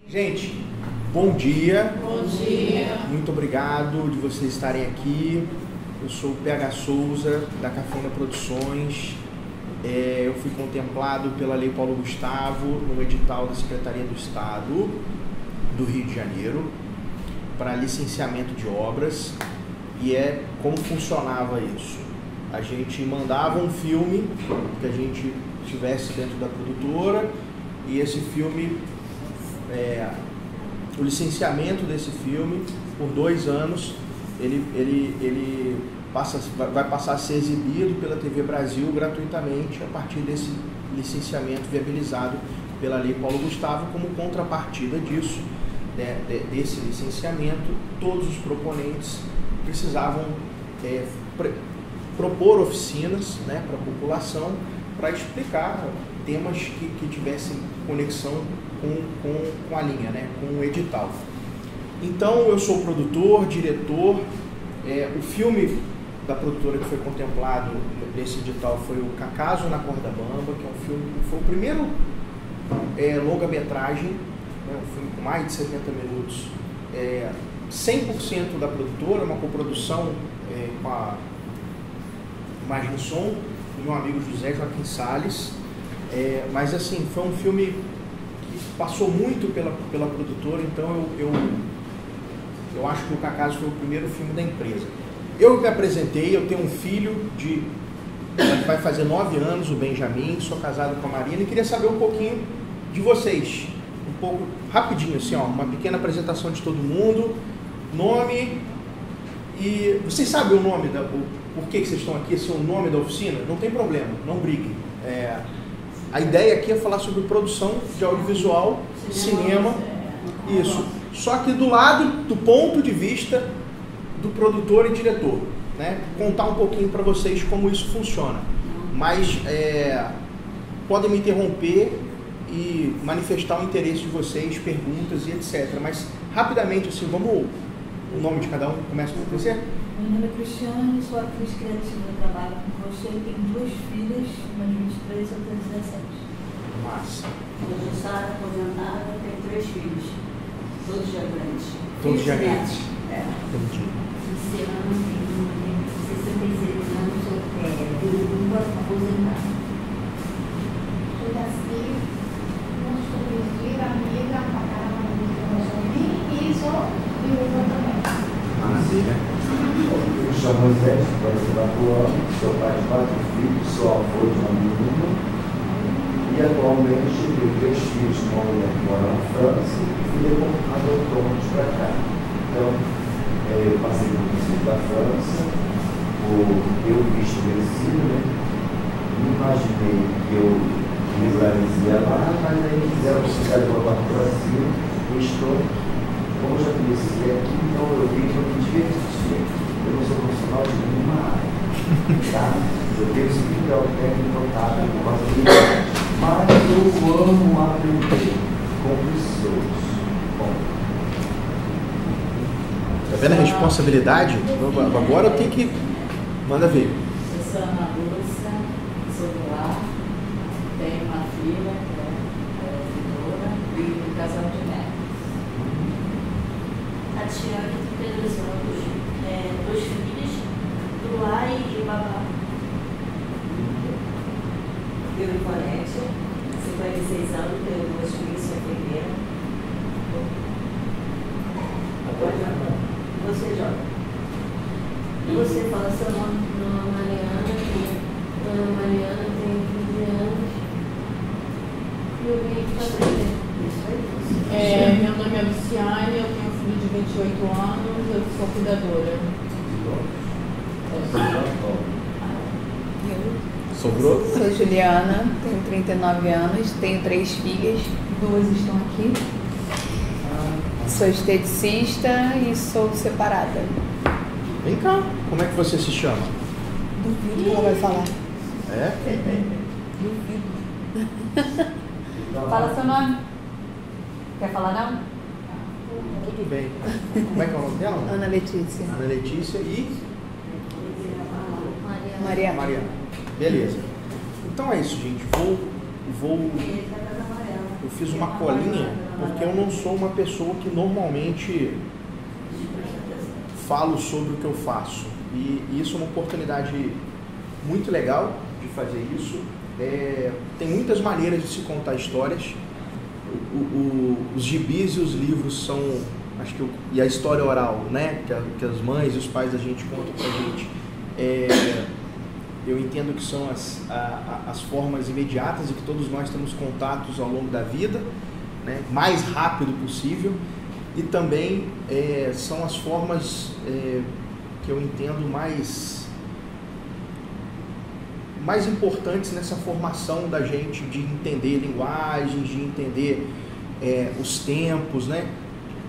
Gente, bom dia. Bom dia. Muito obrigado de vocês estarem aqui. Eu sou o PH Souza, da Cafona Produções. Eu fui contemplado pela Lei Paulo Gustavo no edital da Secretaria do Estado do Rio de Janeiro para licenciamento de obras. E como funcionava isso? A gente mandava um filme que a gente tivesse dentro da produtora e esse filme, o licenciamento desse filme por 2 anos, ele vai passar a ser exibido pela TV Brasil gratuitamente a partir desse licenciamento viabilizado pela Lei Paulo Gustavo. Como contrapartida disso, desse licenciamento, todos os proponentes precisavam propor oficinas, para a população para explicar temas que tivessem conexão com a linha, com o edital. Então eu sou produtor, diretor. O filme da produtora que foi contemplado nesse edital foi o Cacaso na Corda Bamba, que é um filme, foi o primeiro longa-metragem, um filme com mais de 70 minutos, 100% da produtora, uma coprodução com a Imagem Som, do meu amigo José Joaquim Salles. Mas assim, foi um filme que passou muito pela produtora, então eu acho que o Cacaso foi o primeiro filme da empresa. Eu me apresentei, eu tenho um filho que vai fazer 9 anos, o Benjamin, sou casado com a Marina, e queria saber um pouquinho de vocês, um pouco rapidinho, assim, uma pequena apresentação de todo mundo, nome, e vocês sabem o nome, por que vocês estão aqui, assim, o nome da oficina? Não tem problema, não briguem. A ideia aqui é falar sobre produção de audiovisual, cinema, isso. Só que do lado, do ponto de vista do produtor e diretor, contar um pouquinho para vocês como isso funciona. Mas podem me interromper e manifestar o interesse de vocês, perguntas e etc. Mas rapidamente, assim, o nome de cada um começa com você? Meu nome é Cristiane, sou atriz criativa, trabalho com você, tenho 2 filhas, uma de 23 e outra de 17. Massa. Eu sou Sara, aposentada, tenho 3 filhos, todos já grandes. Todos já grandes. Entendi. Luciana, tenho 66 anos, sou aposentada. Eu nasci, não sou vizinha, amiga, pagava e sou viúva também. Maravilha. Eu me chamo José, sou pai de 4 filhos, sou avô de uma menina e atualmente tenho 3 filhos com uma mulher que mora na França e adotamos para cá. Então, eu passei pelo princípio da França, eu visto vencido, me imaginei que eu visualizia lá, mas aí quiseram precisar de uma parte para cima, eu estou, como eu já conheci aqui, então eu vim para me divertir. Eu não sou profissional de nenhuma área, tá? Eu tenho esse grau técnico notado por causa disso, mas eu amo aprender com pessoas. Bom. Tá vendo a responsabilidade? Agora eu tenho que... Manda ver. Eu sou Ana Lúcia, sou do lar, tenho uma filha, que é editora, e um casal de netos. Tatiana, 32 anos, 2 filhos, do lar e babá. Eu, Nicolete, 56 anos, tenho 2 filhos, sou enfermeira. Você joga. Você fala seu nome? Mariana, tem 15 anos. E eu vim aqui fazer. Meu nome é Luciane, eu tenho um filho de 28 anos, eu sou cuidadora. Sobrou? Sou Juliana, tenho 39 anos, tenho 3 filhas, 2 estão aqui. Sou esteticista e sou separada. Vem cá, como é que você se chama? Duvido que ela vai falar. Duvido. Fala seu nome. Quer falar não? Tudo bem. Como é que é o nome dela? Ana Letícia. Ana Letícia e Mariana. Mariana. Beleza. Então é isso, gente. Vou eu fiz uma colinha, porque eu não sou uma pessoa que normalmente falo sobre o que eu faço. E isso é uma oportunidade muito legal de fazer isso. Tem muitas maneiras de se contar histórias. Os gibis e os livros são, e a história oral, né, que as mães e os pais da gente contam pra gente, eu entendo que são as formas imediatas e que todos nós temos contatos ao longo da vida, né, mais rápido possível, e também são as formas que eu entendo mais importantes nessa formação da gente de entender linguagens, de entender os tempos, né?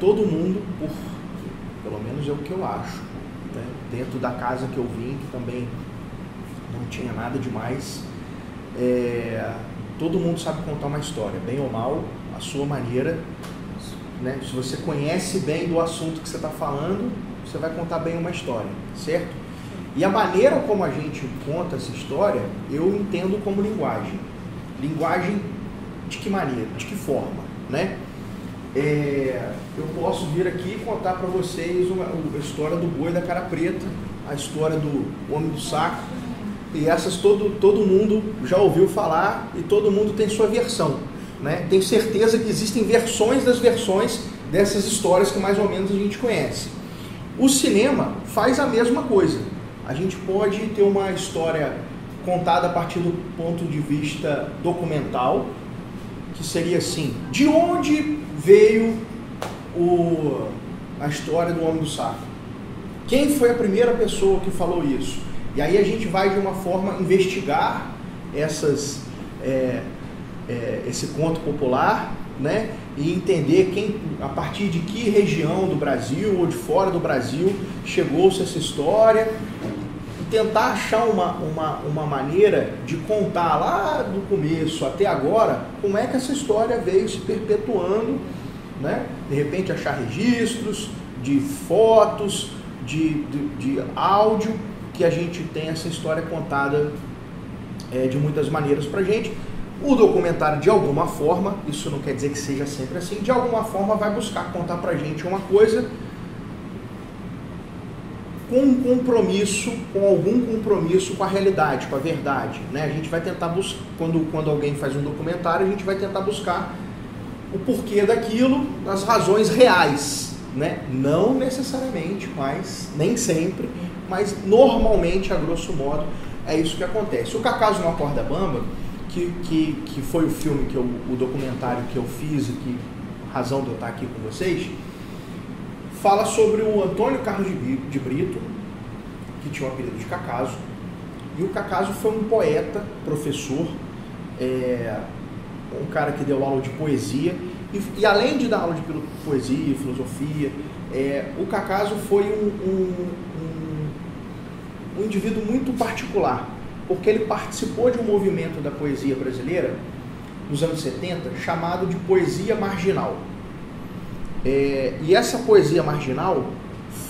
Todo mundo, pelo menos é o que eu acho, né? Dentro da casa que eu vim, que também não tinha nada demais, todo mundo sabe contar uma história, bem ou mal, a sua maneira, né? Se você conhece bem do assunto que você está falando, você vai contar bem uma história, certo? E a maneira como a gente conta essa história, eu entendo como linguagem. Linguagem de que maneira, de que forma, né? Eu posso vir aqui e contar para vocês a história do boi da cara preta, a história do homem do saco, e essas todo mundo já ouviu falar e todo mundo tem sua versão, né? Tenho certeza que existem versões das versões dessas histórias que mais ou menos a gente conhece. O cinema faz a mesma coisa. A gente pode ter uma história contada a partir do ponto de vista documental, que seria assim: de onde veio a história do homem do saco? Quem foi a primeira pessoa que falou isso? E aí a gente vai de uma forma investigar esse conto popular, né? E entender a partir de que região do Brasil ou de fora do Brasil chegou-se essa história, e tentar achar uma maneira de contar lá do começo até agora como é que essa história veio se perpetuando, né? De repente achar registros de fotos, de áudio, que a gente tem essa história contada de muitas maneiras pra gente. O documentário, de alguma forma, isso não quer dizer que seja sempre assim, de alguma forma vai buscar contar pra gente uma coisa com algum compromisso com a realidade, com a verdade, né? A gente vai tentar buscar, quando alguém faz um documentário, a gente vai tentar buscar o porquê daquilo, as razões reais, né? Não necessariamente, mas nem sempre, mas normalmente, a grosso modo, é isso que acontece. O Cacaso Numa Corda Bamba, que foi o filme, o documentário que eu fiz e que a razão de eu estar aqui com vocês, fala sobre o Antônio Carlos de Brito, que tinha o apelido de Cacaso, e o Cacaso foi um poeta, professor, um cara que deu aula de poesia, e além de dar aula de poesia, filosofia, o Cacaso foi um indivíduo muito particular, porque ele participou de um movimento da poesia brasileira nos anos 70 chamado de poesia marginal. E essa poesia marginal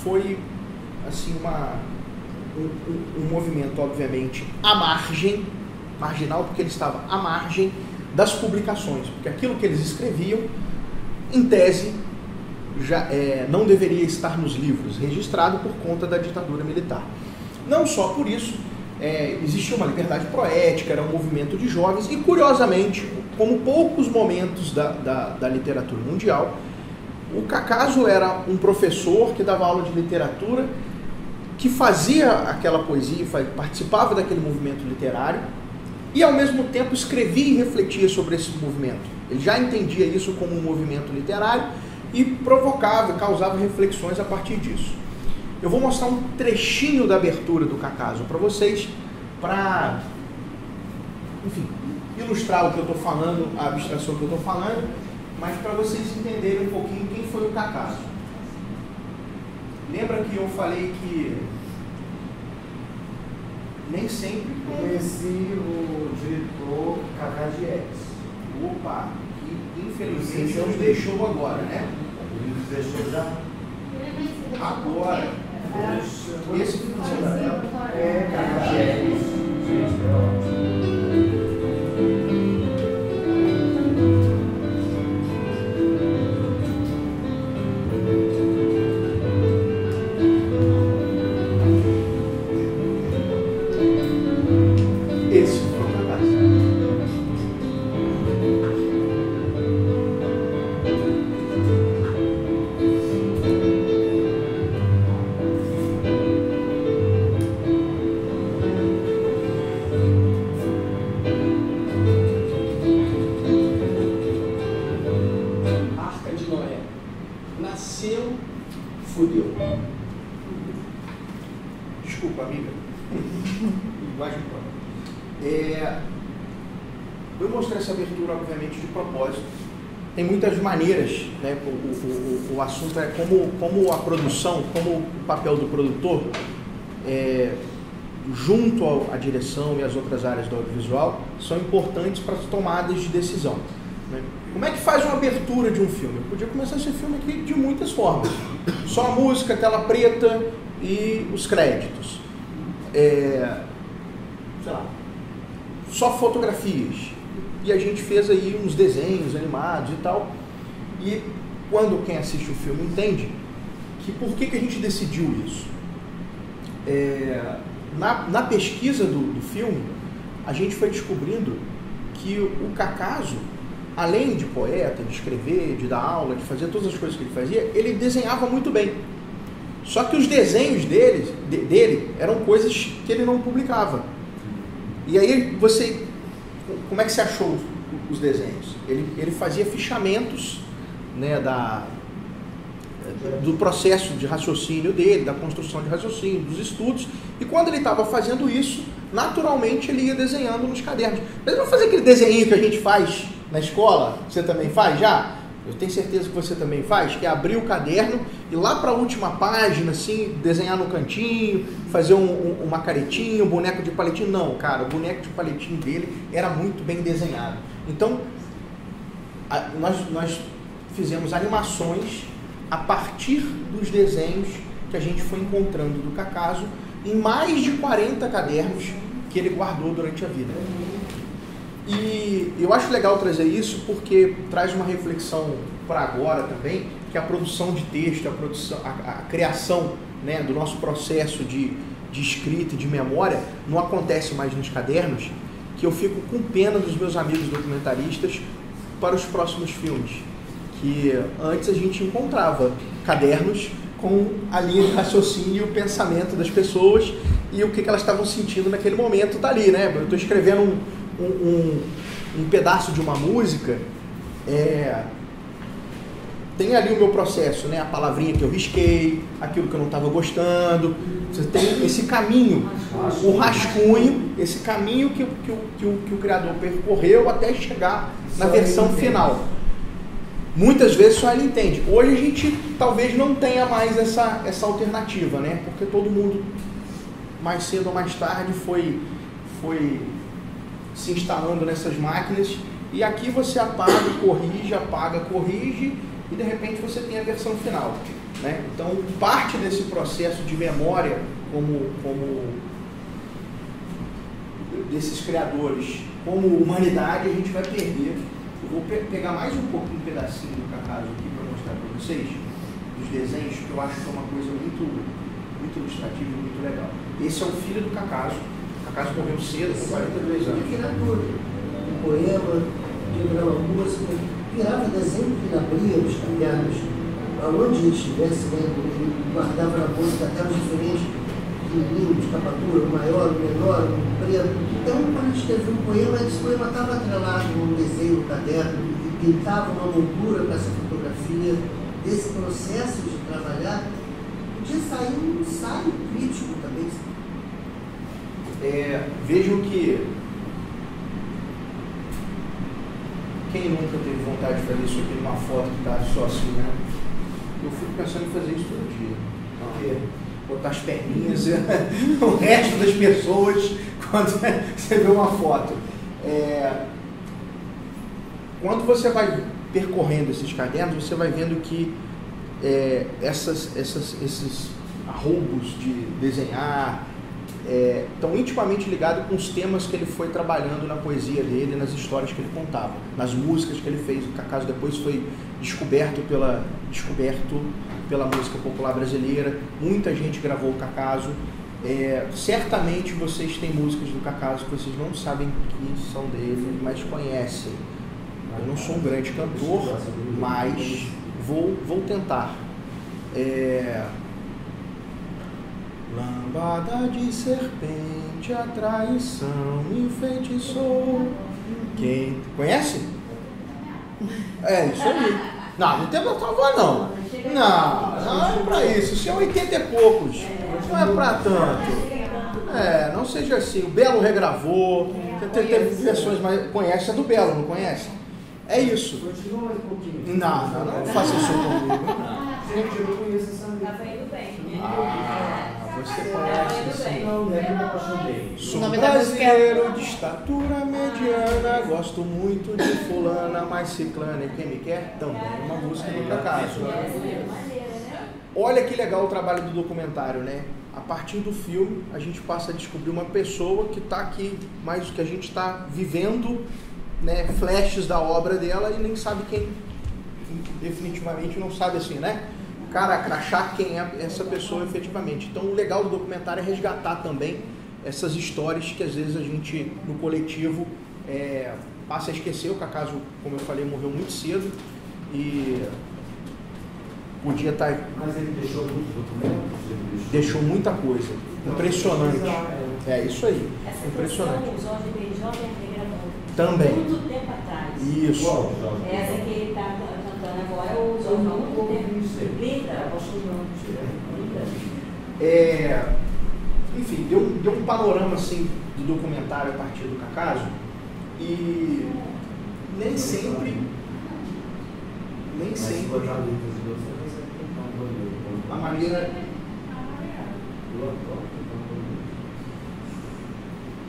foi assim um movimento, obviamente, à margem, marginal porque ele estava à margem das publicações, porque aquilo que eles escreviam, em tese, já não deveria estar nos livros, registrado por conta da ditadura militar. Não só por isso, existia uma liberdade poética, era um movimento de jovens, e curiosamente, como poucos momentos da literatura mundial, o Cacaso era um professor que dava aula de literatura, que fazia aquela poesia, participava daquele movimento literário, e ao mesmo tempo escrevia e refletia sobre esse movimento. Ele já entendia isso como um movimento literário e causava reflexões a partir disso. Eu vou mostrar um trechinho da abertura do Cacaso para vocês, para, enfim, ilustrar o que eu estou falando, a abstração que eu estou falando, mas para vocês entenderem um pouquinho quem foi o Cacaso. Lembra que eu falei que nem sempre... Conheci o diretor Cacá Diegues. Opa, que infelizmente nos deixou agora, né? Ele nos deixou já. Agora. Esse que você Cacá Diegues. Gente, Eu mostrei essa abertura, obviamente, de propósito. Tem muitas maneiras, né? O assunto é como a produção, como o papel do produtor, junto à direção e às outras áreas do audiovisual, são importantes para as tomadas de decisão. Né? Como é que faz uma abertura de um filme? Eu podia começar esse filme aqui de muitas formas. Só a música, tela preta e os créditos. Sei lá, só fotografias. E a gente fez aí uns desenhos animados e tal. E quando quem assiste o filme entende que por que a gente decidiu isso. Na pesquisa do filme, a gente foi descobrindo que o Cacaso, além de poeta, de escrever, de dar aula, de fazer todas as coisas que ele fazia, ele desenhava muito bem. Só que os desenhos dele eram coisas que ele não publicava. E aí como é que você achou os desenhos? Ele fazia fichamentos, né, do processo de raciocínio dele, da construção de raciocínio, dos estudos, e quando ele estava fazendo isso, naturalmente ele ia desenhando nos cadernos. Mas não fazer aquele desenho que a gente faz na escola, você também faz já? Eu tenho certeza que você também faz, que é abrir o caderno e lá para a última página, assim, desenhar no cantinho, fazer uma caretinha, um boneco de palitinho. Não, cara, o boneco de palitinho dele era muito bem desenhado. Então, nós fizemos animações a partir dos desenhos que a gente foi encontrando do Cacaso em mais de 40 cadernos que ele guardou durante a vida. E eu acho legal trazer isso porque traz uma reflexão para agora também, que a produção de texto, a criação, né, do nosso processo de escrita e de memória não acontece mais nos cadernos, que eu fico com pena dos meus amigos documentaristas para os próximos filmes. Que antes a gente encontrava cadernos com a linha de raciocínio e o pensamento das pessoas e o que elas estavam sentindo naquele momento tá ali, né? Eu estou escrevendo um pedaço de uma música, tem ali o meu processo, né? A palavrinha que eu risquei, aquilo que eu não estava gostando. Você tem esse caminho, o rascunho, esse caminho que o criador percorreu até chegar na versão final. Muitas vezes só ele entende. Hoje a gente talvez não tenha mais essa alternativa, né? Porque todo mundo, mais cedo ou mais tarde, foi se instalando nessas máquinas, e aqui você apaga, corrige, e de repente você tem a versão final, né? Então, parte desse processo de memória, como desses criadores, como humanidade, a gente vai perder. Eu vou pegar mais um pedacinho do Cacaso aqui para mostrar para vocês, dos desenhos, que eu acho que é uma coisa muito, muito ilustrativa e muito legal. Esse é o filho do Cacaso. O Cacaso morreu cedo, com 42 anos. Era tudo. Um poema, virava música, virava desenho que ele abria os cadernos, aonde ele estivesse, né, ele guardava na bolsa cadernos diferentes, pequenininho, de capatura, o maior, o menor, o preto. Então, quando ele escrevia um poema, esse poema estava atrelado num desenho no caderno e pintava uma moldura para essa fotografia. Desse processo de trabalhar, podia sair um ensaio crítico também. Vejam que quem nunca teve vontade de fazer isso aqui numa foto que está só assim, né? Eu fico pensando em fazer isso todo dia. Porque botar as perninhas, o resto das pessoas, quando você vê uma foto. Quando você vai percorrendo esses cadernos, você vai vendo que esses arroubos de desenhar estão intimamente ligados com os temas que ele foi trabalhando na poesia dele, nas histórias que ele contava, nas músicas que ele fez. O Cacaso depois foi descoberto pela música popular brasileira. Muita gente gravou o Cacaso. Certamente vocês têm músicas do Cacaso que vocês não sabem que são dele, mas conhecem. Eu não sou um grande cantor, mas vou tentar. Lambada de serpente, a traição me enfeitiçou. Quem conhece? Isso aí. Não tem pra tua avó, não. Não é pra isso. Isso é 80 e poucos. Não é pra tanto. Não seja assim. O Belo regravou, teve versões, mas conhece a do Belo, não conhece? É isso. Continua mais um pouquinho. Não faça isso comigo. Gente, eu não conheço essa Tá música. indo bem. Você conhece sim. Não, não é que eu me apaixonei. Sou O nome da música é- brasileiro de estatura mediana, gosto muito de fulana, mas ciclana e quem me quer também é uma música do Cacaso. Olha que legal o trabalho do documentário, né? A partir do filme, a gente passa a descobrir uma pessoa que está aqui, mais o que a gente está vivendo, né? Flashes da obra dela e nem sabe quem, definitivamente não sabe assim, né? Cara, crachar quem é essa pessoa efetivamente. Então o legal do documentário é resgatar também essas histórias que às vezes a gente, no coletivo, passa a esquecer. O Cacaso, como eu falei, morreu muito cedo e podia estar... Mas ele deixou muitos documentos? Deixou muita coisa. Impressionante. É isso aí. Essa Impressionante. canção, o Jorge Benjol gravou. Também. Muito tempo atrás. Isso. Qual, Jorge? Essa que ele está cantando agora é o Jorge há muito tempo. Linda, apaixonante. Enfim, deu um panorama assim do documentário a partir do Cacaso e nem sempre a maneira,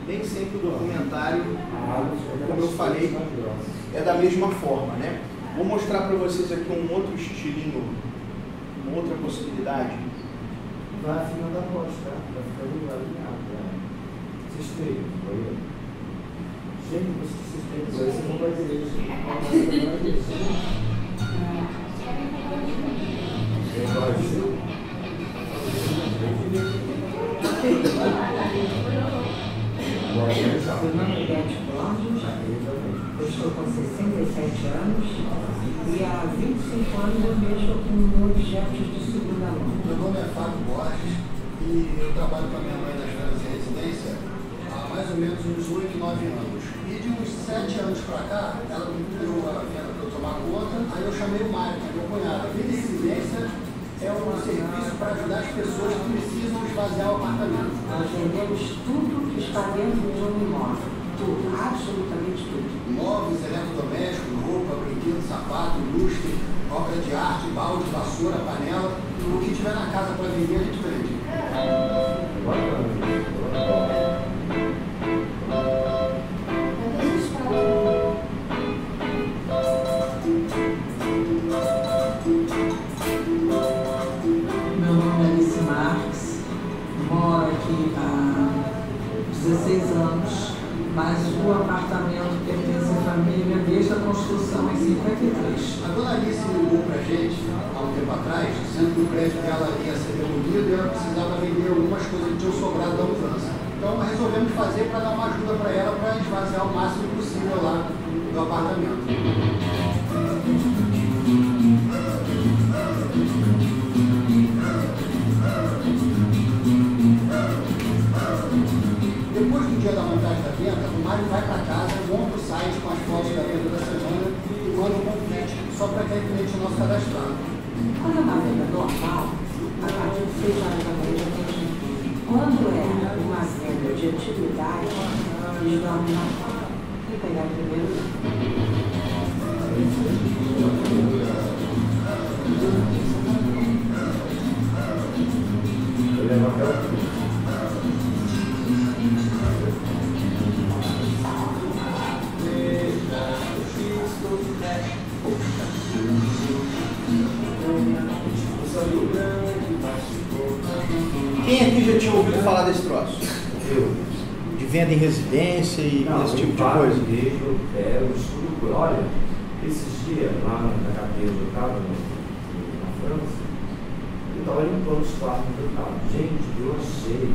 nem sempre o documentário, como eu falei, é da mesma forma, né? Vou mostrar para vocês aqui um outro estilinho, uma outra possibilidade. Vai afinando a voz, tá? Vai ficando alinhado, tá? Vocês têm, foi? Gente, vocês têm, vocês vão fazer isso. Fernando Guedes Borges, eu estou com 67 anos e há 25 anos eu mexo com objetos de segunda mão. Meu nome é Fábio Borges e eu trabalho com a minha mãe nas férias de residência há mais ou menos uns 8, 9 anos. E de uns 7 anos para cá, ela me deu a venda para eu tomar conta, aí eu chamei o Mário, que é meu cunhado. A vida de residência é um serviço para ajudar as pessoas que precisam esvaziar o apartamento. Nós vendemos tudo que está dentro de um imóvel. Tudo, absolutamente tudo. Móveis, eletrodomésticos, roupa, brinquedo, sapato, lustre, obra de arte, balde, vassoura, panela. O que tiver na casa para vender, a gente vende. Meu nome é Alice Marques, moro aqui há 16 anos, mas o apartamento pertence à família desde a construção em 53. A dona Alice ligou para a gente há um tempo atrás, dizendo que o prédio dela ia ser demolido e ela precisava vender algumas coisas que tinham sobrado da mudança. Então resolvemos fazer para dar uma ajuda para ela para esvaziar o máximo possível lá do apartamento. Depois do dia da montagem da venda, o Mário vai para casa, monta o site com as fotos da venda da semana e manda um convite só para aquele cliente nosso cadastrado. Quando é uma venda normal, a partir de 6 horas da manhã já tem gente. Quando é uma venda de antiguidade, eles dormem na porta. E pegar primeiro. Eu levo até o fim. Quem aqui já tinha ouvido falar desse troço? Eu. De venda em residência e esse tipo de coisa? Eu estudo. Olha, esses dias lá na cadeia onde eu estava, na França, eu estava limpando os quartos do carro. Gente, eu achei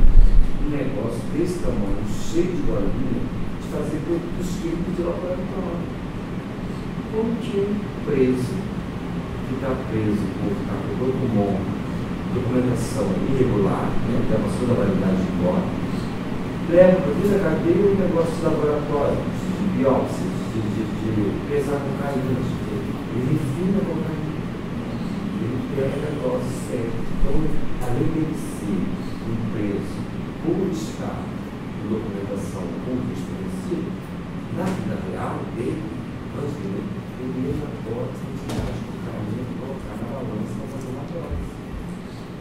um negócio desse tamanho, cheio de bolinha, de fazer os filhos de laboratório. Como que um preso, que está preso por documento, documentação irregular, né, que é uma sua validade de corpo, leva para dentro da cadeia um negócio de laboratório, de biópsia, de pesar cocaína, ele refina a cocaína, ele pega o negócio certo. Então, além dele ser um preso busca documentação com visto vencido, na vida real dele, antes dele, ele mesmo pode retirar o caminho e colocar na balança para fazer uma prova.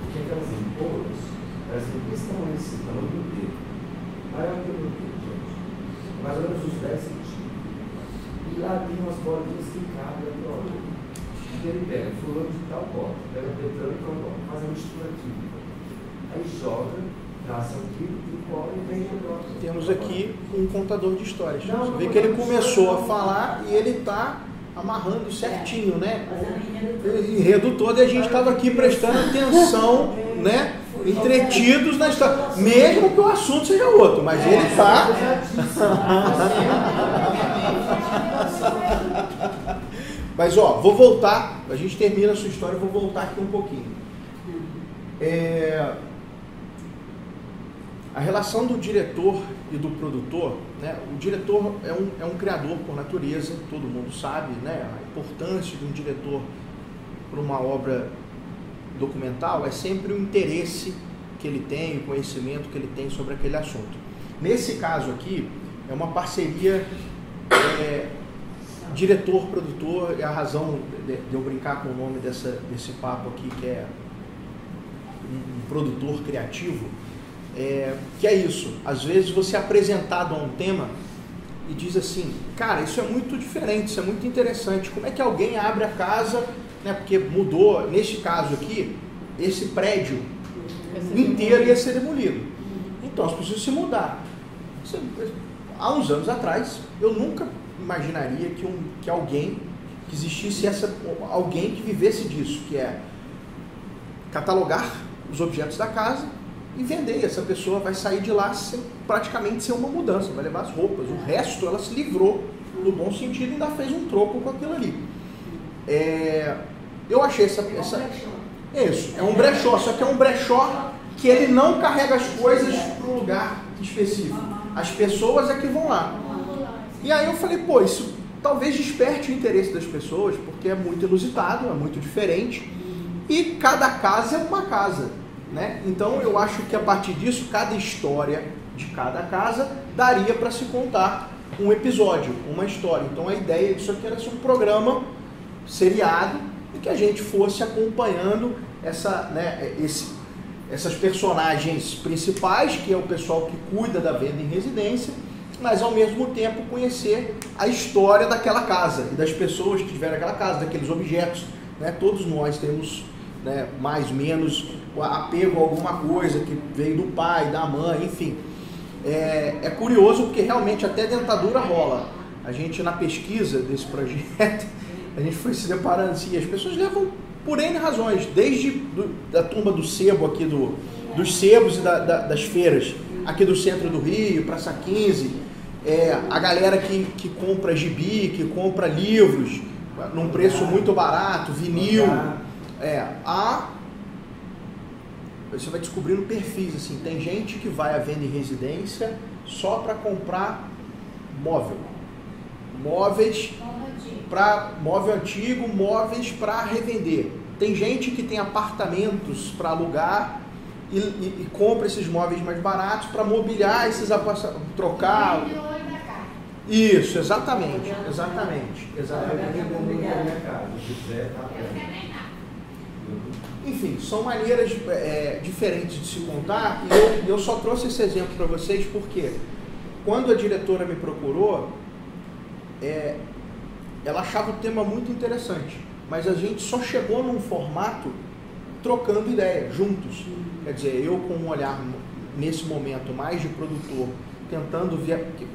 Porque aquelas empolas, elas estão ensinando dele. Aí eu perguntei, gente, mais ou menos uns 10 centímetros. E lá tem umas bolinhas que cabem a prova. Ele pega fulano de tal bola, pega petróleo e tal bola, faz a mistura química. Aí joga, traça aqui e cola e vende a prova. Temos aqui um contador de histórias. Você vê que ele começou a falar e ele está amarrando certinho, né? O enredo todo, e a gente estava aqui prestando atenção, né? Entretidos na história, mesmo que o assunto seja outro, mas ele está. Mas ó, vou voltar, a gente termina a sua história, vou voltar aqui um pouquinho. A relação do diretor e do produtor, né? O diretor é um criador por natureza, todo mundo sabe, né? A importância de um diretor para uma obra documental é sempre o interesse que ele tem, o conhecimento que ele tem sobre aquele assunto. Nesse caso aqui, é uma parceria diretor-produtor, é a razão de eu brincar com o nome desse papo aqui, que é um produtor criativo, que é isso. Às vezes você é apresentado a um tema e diz assim, cara, isso é muito diferente, isso é muito interessante, como é que alguém abre a casa, né, porque mudou, neste caso aqui, esse prédio inteiro ia ser demolido. Então as pessoas se mudaram. Há uns anos atrás, eu nunca imaginaria que alguém, que existisse alguém que vivesse disso, que é catalogar os objetos da casa e vender. Essa pessoa vai sair de lá praticamente sem uma mudança, vai levar as roupas, o resto ela se livrou no bom sentido e ainda fez um troco com aquilo ali. Eu achei isso, é um brechó, só que é um brechó que ele não carrega as coisas para um lugar específico, as pessoas é que vão lá. E aí eu falei, pô, isso talvez desperte o interesse das pessoas, porque é muito inusitado, é muito diferente, e cada casa é uma casa, né? Então eu acho que a partir disso, cada história de cada casa daria para se contar um episódio, uma história. Então a ideia disso aqui era ser um programa seriado e que a gente fosse acompanhando essas personagens principais, que é o pessoal que cuida da venda em residência, mas ao mesmo tempo conhecer a história daquela casa e das pessoas que tiveram aquela casa, daqueles objetos, né? Todos nós temos, né, mais ou menos apego a alguma coisa que veio do pai, da mãe, enfim. É curioso porque realmente até dentadura rola. A gente, na pesquisa desse projeto, a gente foi se deparando assim, as pessoas levam por N razões, desde da tumba do sebo aqui, dos sebos e das feiras aqui do centro do Rio, Praça 15, a galera que compra gibi, que compra livros num preço muito barato, vinil, você vai descobrindo perfis, assim, tem gente que vai à venda em residência só para comprar móveis para móvel antigo, móveis para revender. Tem gente que tem apartamentos para alugar e compra esses móveis mais baratos para mobiliar esses trocar. Isso, exatamente. Enfim, são maneiras diferentes de se contar, e eu só trouxe esse exemplo para vocês porque quando a diretora me procurou, ela achava o tema muito interessante, mas a gente só chegou num formato trocando ideia, juntos. Quer dizer, eu com um olhar nesse momento mais de produtor, tentando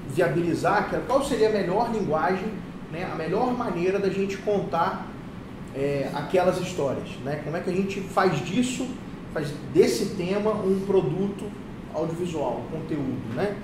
viabilizar qual seria a melhor linguagem, né, a melhor maneira da gente contar aquelas histórias, né? Como é que a gente faz desse tema um produto audiovisual, um conteúdo, né?